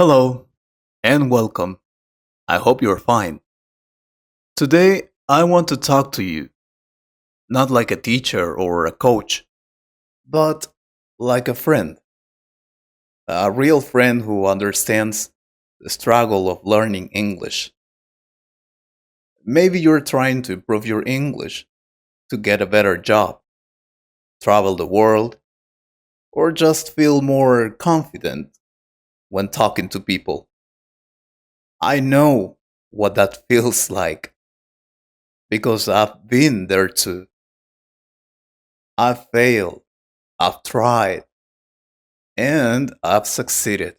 Hello and welcome. I hope you're fine. Today, I want to talk to you, not like a teacher or a coach, but like a friend, a real friend who understands the struggle of learning English. Maybe you're trying to improve your English to get a better job, travel the world, or just feel more confident when talking to people. I know what that feels like because I've been there too. I've failed, I've tried, and I've succeeded.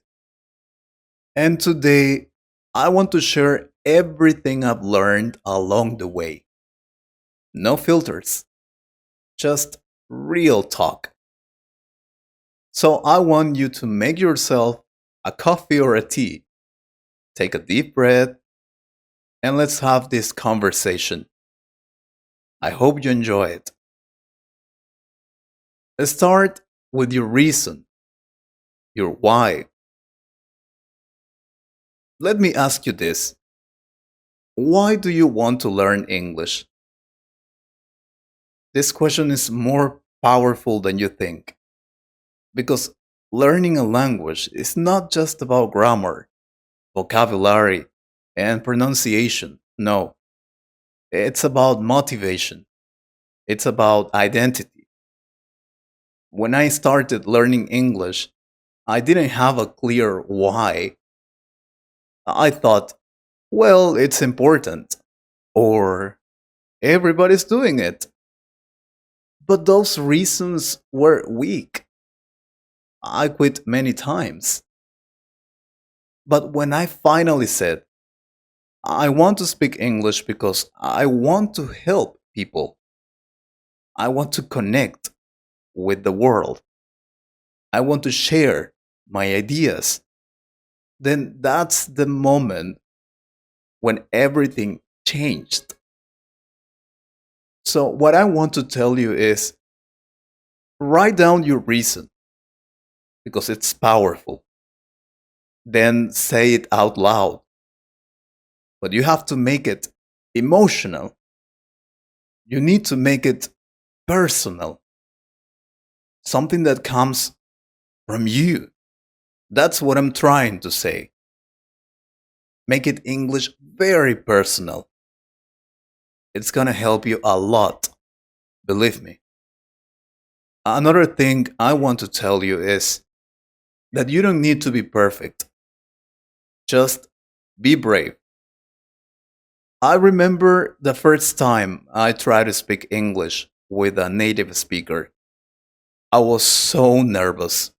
And today, I want to share everything I've learned along the way. No filters, just real talk. So I want you to make yourself a coffee or a tea, take a deep breath, and let's have this conversation. I hope you enjoy it. Start with your reason, your why. Let me ask you this. Why do you want to learn English? This question is more powerful than you think because learning a language is not just about grammar, vocabulary, and pronunciation. No, it's about motivation, it's about identity. When I started learning English, I didn't have a clear why. I thought, well, it's important, or everybody's doing it. But those reasons were weak. I quit many times. But when I finally said, I want to speak English because I want to help people, I want to connect with the world, I want to share my ideas, then that's the moment when everything changed. So, what I want to tell you is write down your reason because it's powerful. Then say it out loud. But you have to make it emotional. You need to make it personal, something that comes from you. That's what I'm trying to say. Make it English very personal. It's gonna help you a lot, believe me. Another thing I want to tell you is that you don't need to be perfect. Just be brave. I remember the first time I tried to speak English with a native speaker. I was so nervous.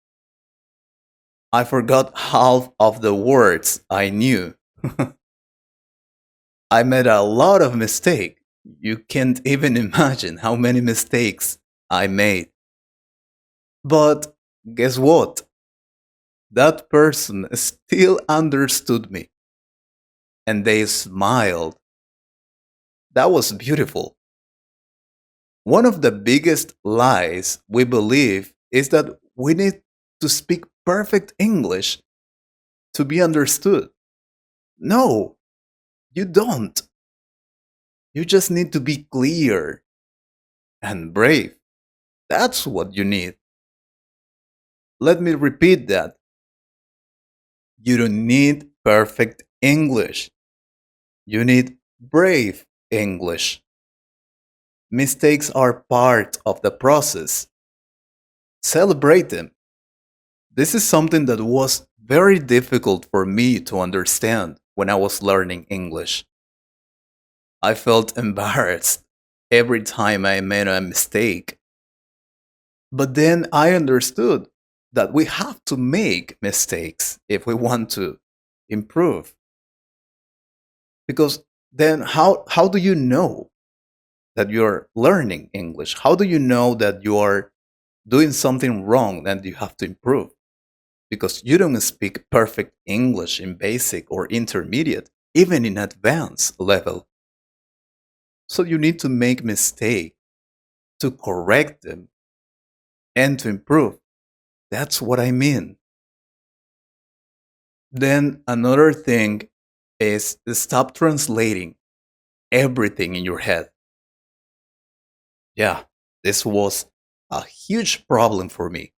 I forgot half of the words I knew. I made a lot of mistakes. You can't even imagine how many mistakes I made. But guess what? That person still understood me and they smiled. That was beautiful. One of the biggest lies we believe is that we need to speak perfect English to be understood. No, you don't. You just need to be clear and brave. That's what you need. Let me repeat that. You don't need perfect English. You need brave English. Mistakes are part of the process. Celebrate them. This is something that was very difficult for me to understand when I was learning English. I felt embarrassed every time I made a mistake. But then I understood that we have to make mistakes if we want to improve. Because then how do you know that you're learning English? How do you know that you are doing something wrong and you have to improve? Because you don't speak perfect English in basic or intermediate, even in advanced level. So you need to make mistakes to correct them and to improve. That's what I mean. Then another thing is to stop translating everything in your head. Yeah, this was a huge problem for me.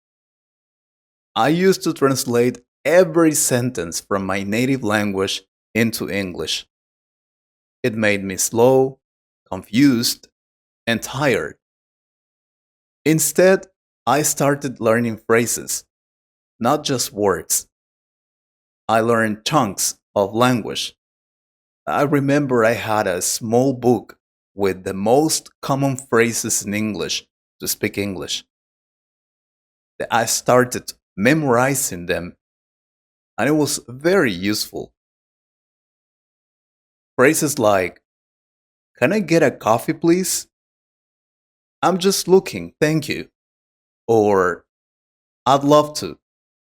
I used to translate every sentence from my native language into English. It made me slow, confused, and tired. Instead, I started learning phrases, not just words. I learned chunks of language. I remember I had a small book with the most common phrases in English to speak English. I started memorizing them, and it was very useful. Phrases like, "Can I get a coffee, please? I'm just looking, thank you." Or, "I'd love to,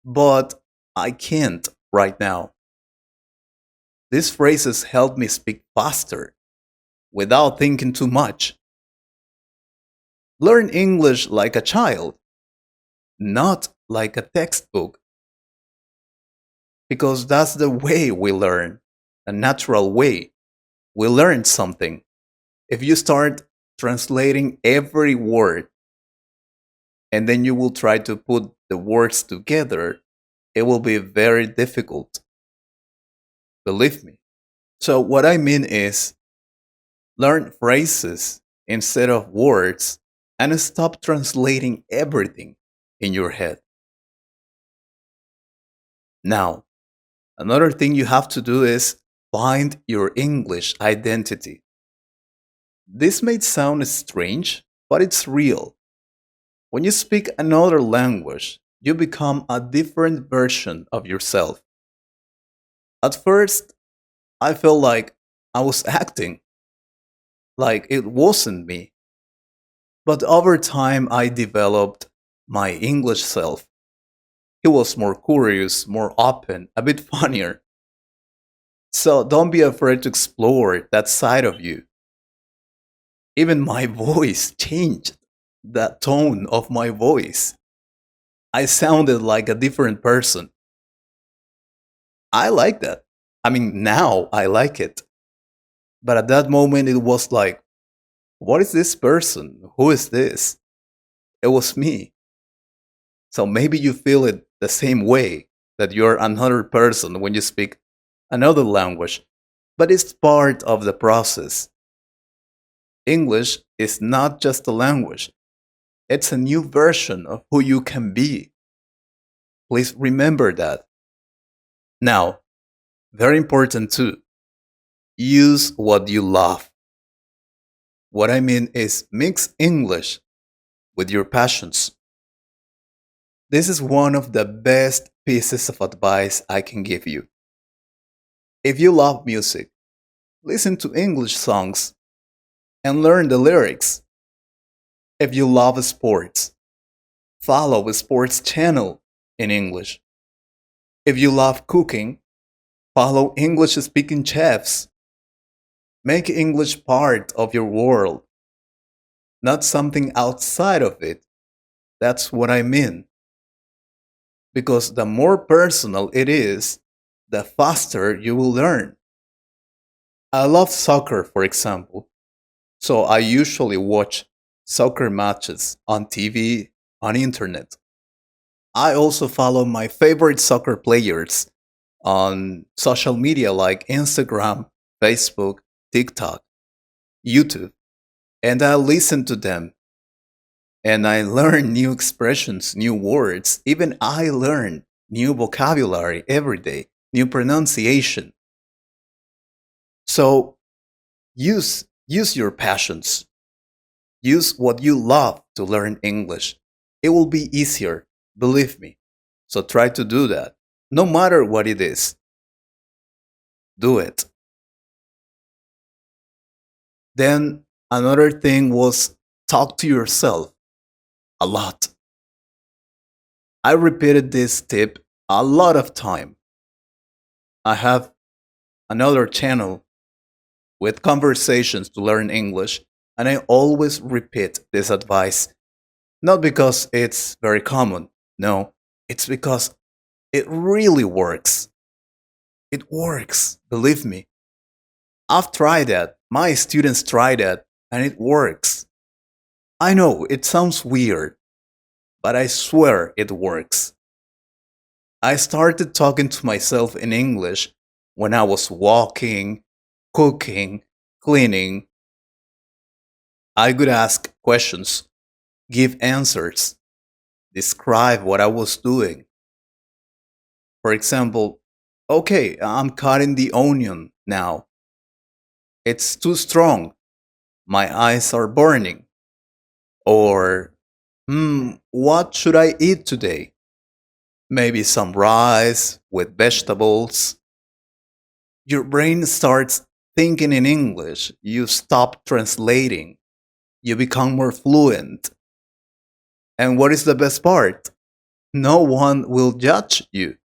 but I can't right now." These phrases help me speak faster without thinking too much. Learn English like a child, not like a textbook, because that's the way we learn, a natural way. We learn something. If you start translating every word and then you will try to put the words together, it will be very difficult. Believe me. So, what I mean is learn phrases instead of words and stop translating everything in your head. Now, another thing you have to do is find your English identity. This may sound strange, but it's real. When you speak another language, you become a different version of yourself. At first, I felt like I was acting, like it wasn't me. But over time, I developed my English self. He was more curious, more open, a bit funnier. So don't be afraid to explore that side of you. Even my voice changed, the tone of my voice. I sounded like a different person. I like that. I mean, now I like it. But at that moment, it was like, what is this person? Who is this? It was me. So maybe you feel it the same way that you're another person when you speak another language, but it's part of the process. English is not just a language, it's a new version of who you can be. Please remember that. Now, very important too, use what you love. What I mean is mix English with your passions. This is one of the best pieces of advice I can give you. If you love music, listen to English songs and learn the lyrics. If you love sports, follow a sports channel in English. If you love cooking, follow English speaking chefs. Make English part of your world, not something outside of it. That's what I mean. Because the more personal it is, the faster you will learn. I love soccer, for example, so I usually watch soccer matches on TV, on internet. I also follow my favorite soccer players on social media like Instagram, Facebook, TikTok, YouTube, and I listen to them and I learn new expressions, new words. Even I learn new vocabulary every day, new pronunciation. So use your passions. Use what you love to learn English. It will be easier, believe me. So try to do that. No matter what it is, do it. Then another thing was talk to yourself a lot. I repeated this tip a lot of time. I have another channel with conversations to learn English, and I always repeat this advice, not because it's very common. No, it's because it really works. It works, believe me. I've tried that. My students tried that, and it works. I know it sounds weird, but I swear it works. I started talking to myself in English when I was walking, cooking, cleaning. I could ask questions, give answers, describe what I was doing. For example, okay, I'm cutting the onion now. It's too strong. My eyes are burning. Or, what should I eat today? Maybe some rice with vegetables. Your brain starts thinking in English. You stop translating. You become more fluent. And what is the best part? No one will judge you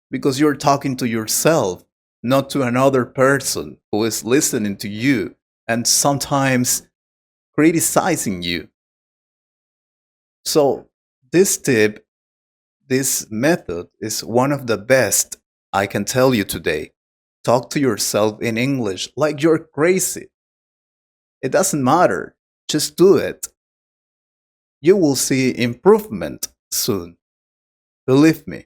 because you're talking to yourself, not to another person who is listening to you and sometimes criticizing you. So, this tip, this method is one of the best I can tell you today. Talk to yourself in English like you're crazy. It doesn't matter. Just do it. You will see improvement soon. Believe me.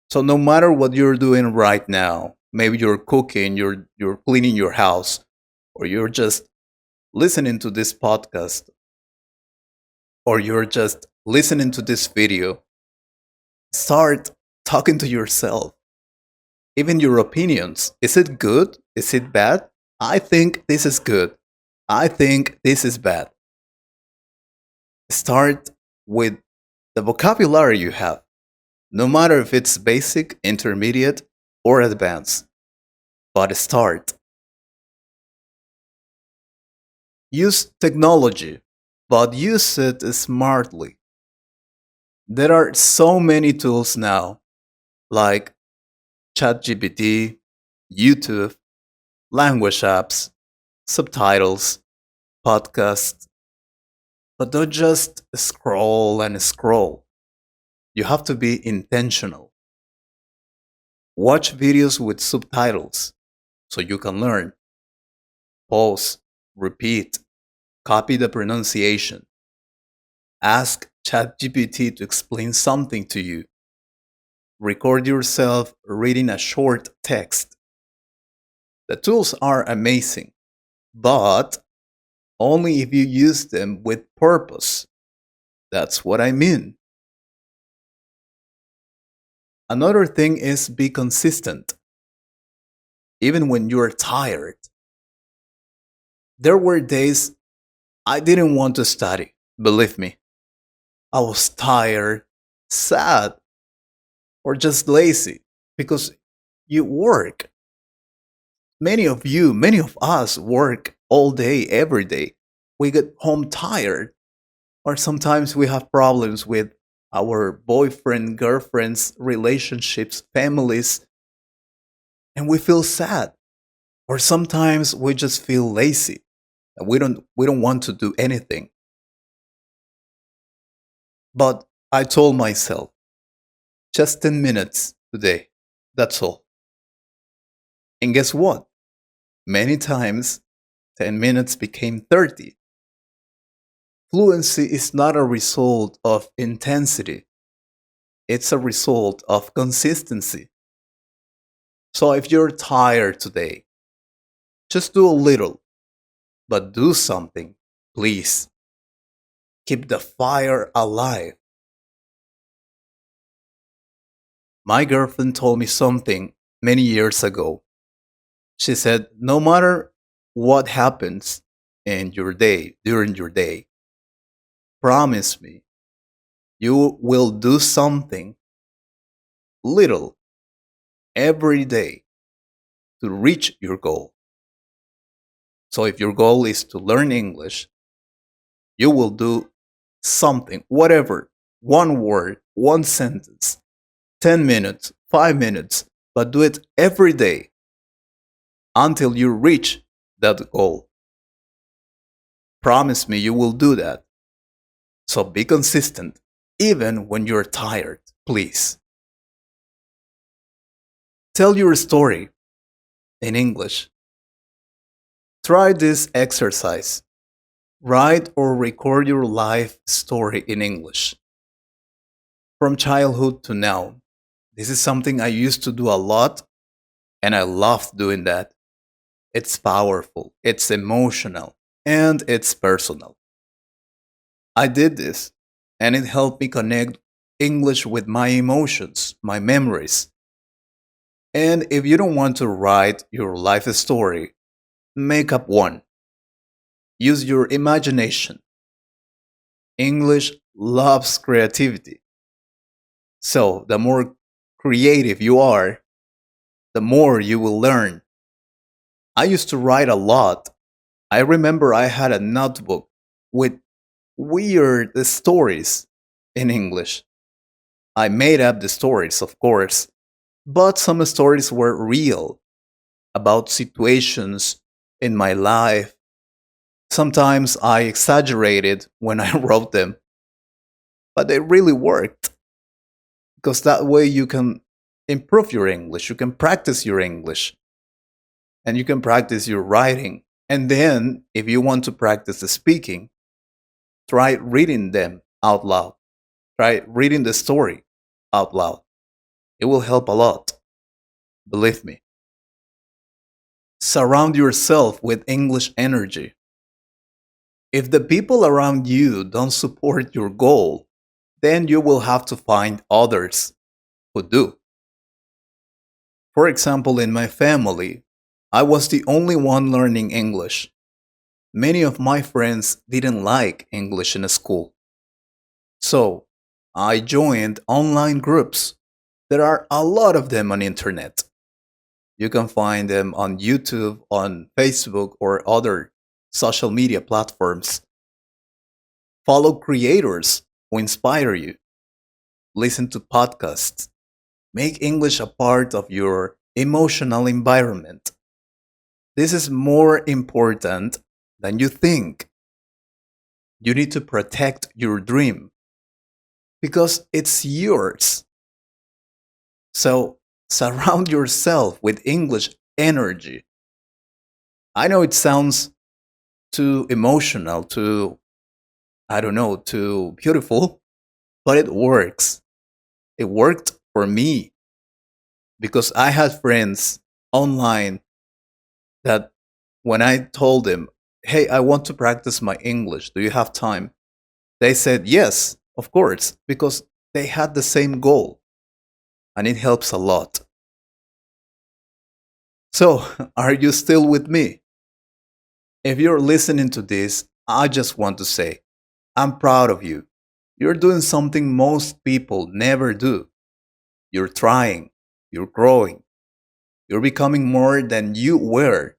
So no matter what you're doing right now, maybe you're cooking, you're cleaning your house, or you're just listening to this podcast, or you're just listening to this video, start talking to yourself. Even your opinions. Is it good? Is it bad? I think this is good. I think this is bad. Start with the vocabulary you have, no matter if it's basic, intermediate, or advanced. But start. Use technology, but use it smartly. There are so many tools now, like ChatGPT, YouTube, language apps, subtitles, podcasts, but don't just scroll and scroll. You have to be intentional. Watch videos with subtitles so you can learn. Pause, repeat, copy the pronunciation. Ask ChatGPT to explain something to you. Record yourself reading a short text. The tools are amazing, but only if you use them with purpose. That's what I mean. Another thing is be consistent, even when you're tired. There were days I didn't want to study, believe me. I was tired, sad, or just lazy because you work. Many of us work all day, every day. We get home tired, or sometimes we have problems with our boyfriend, girlfriends, relationships, families, and we feel sad. Or sometimes we just feel lazy and we don't want to do anything. But I told myself, just 10 minutes today. That's all. And guess what? Many times 10 minutes became 30. Fluency is not a result of intensity, it's a result of consistency. So if you're tired today, just do a little, but do something, please. Keep the fire alive. My girlfriend told me something many years ago. She said, no matter what happens in your day, during your day, promise me you will do something little every day to reach your goal. So if your goal is to learn English, you will do something, whatever, one word, one sentence, 10 minutes, 5 minutes, but do it every day until you reach that goal. Promise me you will do that. So be consistent, even when you're tired, please. Tell your story in English. Try this exercise. Write or record your life story in English. From childhood to now. This is something I used to do a lot, and I loved doing that. It's powerful, it's emotional, and it's personal. I did this, and it helped me connect English with my emotions, my memories. And if you don't want to write your life story, make up one. Use your imagination. English loves creativity. So, the more creative you are, the more you will learn. I used to write a lot. I remember I had a notebook with weird stories in English. I made up the stories, of course, but some stories were real about situations in my life. Sometimes I exaggerated when I wrote them, but they really worked because that way you can improve your English, you can practice your English, and you can practice your writing. And then, if you want to practice the speaking, try reading them out loud. Try reading the story out loud. It will help a lot. Believe me. Surround yourself with English energy. If the people around you don't support your goal, then you will have to find others who do. For example, in my family, I was the only one learning English. Many of my friends didn't like English in school. So, I joined online groups. There are a lot of them on internet. You can find them on YouTube, on Facebook, or other social media platforms. Follow creators who inspire you. Listen to podcasts. Make English a part of your emotional environment. This is more important than you think. You need to protect your dream because it's yours. So surround yourself with English energy. I know it sounds too emotional, too, I don't know, too beautiful, but it works. It worked for me because I had friends online that when I told them, hey, I want to practice my English, do you have time? They said, yes, of course, because they had the same goal and it helps a lot. So, are you still with me? If you're listening to this, I just want to say, I'm proud of you. You're doing something most people never do. You're trying, you're growing, you're becoming more than you were.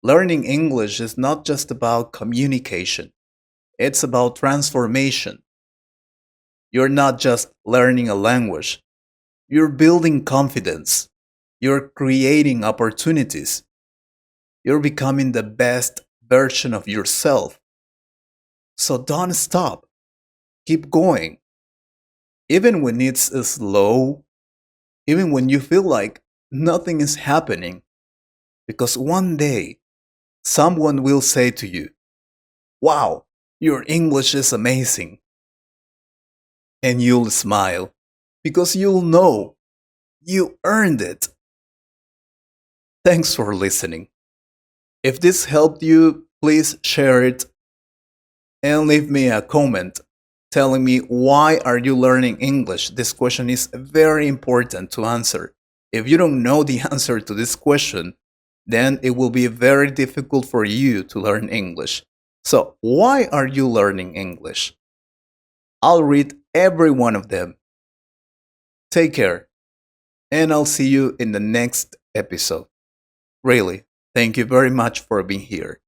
Learning English is not just about communication, it's about transformation. You're not just learning a language, you're building confidence, you're creating opportunities, you're becoming the best version of yourself. So don't stop, keep going. Even when it's slow, even when you feel like nothing is happening, because one day someone will say to you, wow, your English is amazing. And you'll smile because you'll know you earned it. Thanks for listening. If this helped you, please share it and leave me a comment telling me why are you learning English. This question is very important to answer. If you don't know the answer to this question, then it will be very difficult for you to learn English. So, why are you learning English? I'll read every one of them. Take care, and I'll see you in the next episode. Really, thank you very much for being here.